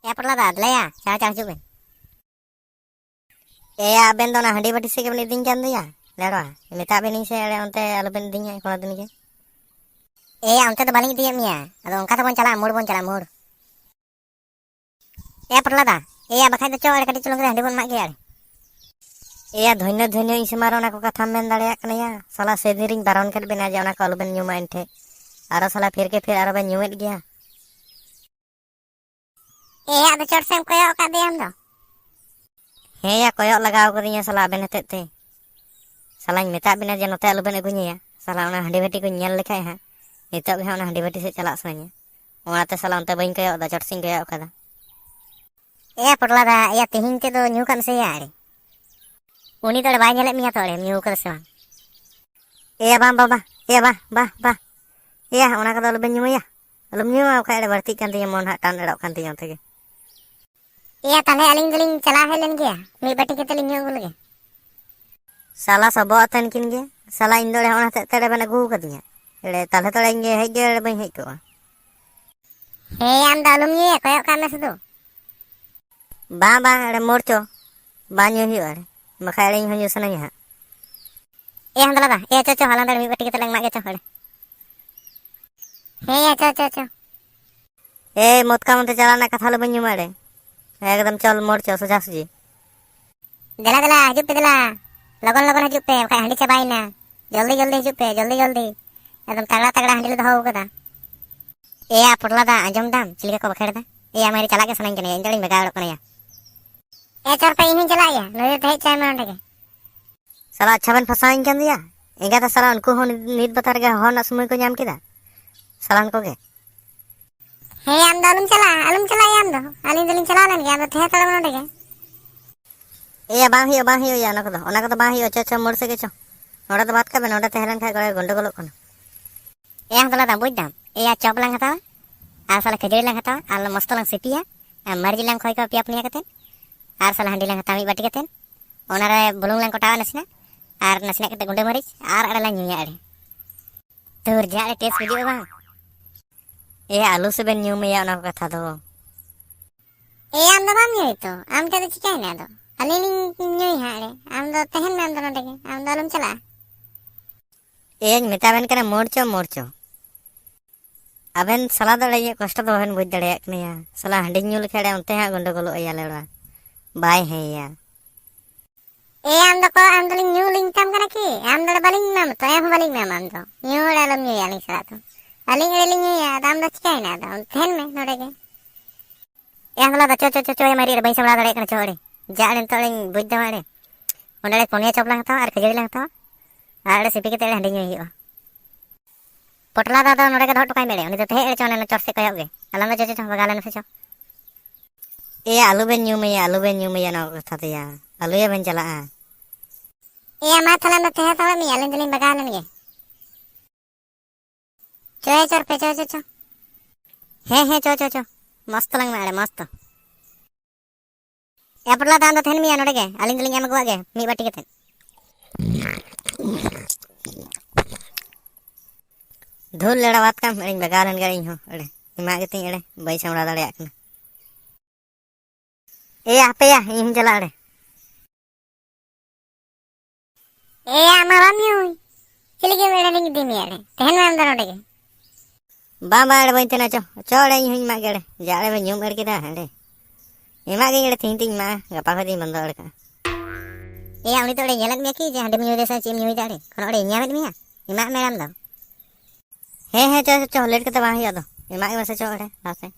Perla dah, ya, cara coba. Aben dona handi bati sih kebeli tinggal tuh ya, lewat. Ini tak bening sih ada onte alupen tinggal kalau tuh nih. Onte tuh baling dia mia, atau angkat pun calamur. Perla dah, bakal tuh coba kadi culung handi pun mak gaya. Dhonyo isi maro nak kata men daleyak nih ya, salah sediring baron ker ben aja nak alupen nyuma ente. Aro salah fir aro ben nyumet gaya. Ada cor sem koyok kat diam tuh. Ya koyok lagaw kadinya salah ben te. Salah meta ben aja note alupen agunya ya. Salah ona handi bati ko nyel lekai ha. Nitok ge ona handi bati se chalak soalnya. Onate salah onte bain koyok da cor sing koyok kada. Perla dah, tihin te do nyu kan se ya ari. Uni तो bye ñelek miya tole nyu ka se bang. Bah. Ona ka do ben nyu ya. Alum nyu ka ede barti kan tinya mon hat tan edok kan tinya tege. Tale aling geling chala helen gya. Mi bati ke tele nyu gul ge. Sala sabo atan kin ge. Sala indole ona te tele ben agu ka tinya. Ede tale tole nge he ge ben he ko. Am da alum nyu koyok ka me sudu. Ba ede morcho. Ba nyu hi ade. Makanya ini hanya senangnya. Handala dah. Coco halang dari mibati kita leng mak coco ade. Coco. Mot kamu te jalan kata lu banyu made. Ekdam chol morcho soja suji. Dela hijup pe dela. Logon hijup pe kayak handi cabain na. Joldi hijup pe, joldi. Ekdam tagड़ा handi lu doho kada. Perla dah anjom dam cilika ko bakher da. Mari chala ke senang kene indaling begal kana ya. Cor pe ini chala ya. Nuri te cai man dege. Salah अच्छा बन फसाइन kan dia. Enggak ta salah unku hon nit batar ga hon asmui ko nyam kida. Salah ko ge. Am da alum chala ya am do. Aling daling chala lan ge am the tala man dege. Bang hiyo ya ona ko bang hiyo cho mor se ge cho. Noda to बात ka ben noda te helan khai gore gondogolok kono. Handala da bujdam. Chop lang hatawa. Salah khajuri lang hatawa. Al mast lang sipiya. Marji lang khoi ko piya punya katen. Ar salah handi lang hatawi bati katen. Onare bulung lang kotawa nasina. Ar nasina kete gunde maris. Ar ada lang nyuya ade. Tur ja ade tes video bang. Alu se ben nyu meya ona katha do. Am do bam nyu itu. Am te chikai na do. Aling nyu ha ade. Am do tehen me am do dege. Am do alum chala. Meta ben kana morcho. Aben salah dale kosta do ben buj dale akne ya. Salah handi nyu lekhade onte ha gondogolo ya lera. Bye hey ya. Am do nyu ling tam kana ki. Am do baling mam to baling mam am do. Nyu dalam nyu ya ling sala to. Aling nyu ya am do chikai na do. Ten me node ge. Handala da cho ya mari bain samla dale kana chore. Ja len to ling buj da mare. Onale ponia choplang ta ar khajari lang ta. Ar sipi ke tele handi nyu hiyo. Potla da node ge dot kai mele. Oni to te e chone na chor se koyok ge. Alam da cho bagalan se cho. Alu ben nyu me ya na katha te ya. Alu ya ben chala a. Ma thala na te thala mi alin dilin bagalan ge. Chor pe cho. He cho. Mast lang mare mast. Perla da ten mi ya node ge. Alin dilin am gwa ge. Mi bati keten. Dhul leda wat kam ring bagalan ge ring ho ade. Ma ge ting ade bai samra dale akna. Apa ya ini chala ade. Ama bam nyu. Cilike mera ling di mi ade. Tehen am do dege. Ba ade bain tena cho ade ini ma ge ade. Jale ben nyum er kita ade. Ima ge ade ting ma gapa khadi bando ade ka. Uni to ade nyelak mi ki je hande mi desa chim nyu ade. Kono ade nyamet mi ya. Ima meram do. He cho let kata ba hi ado. Ima ge masa cho ade. Ase.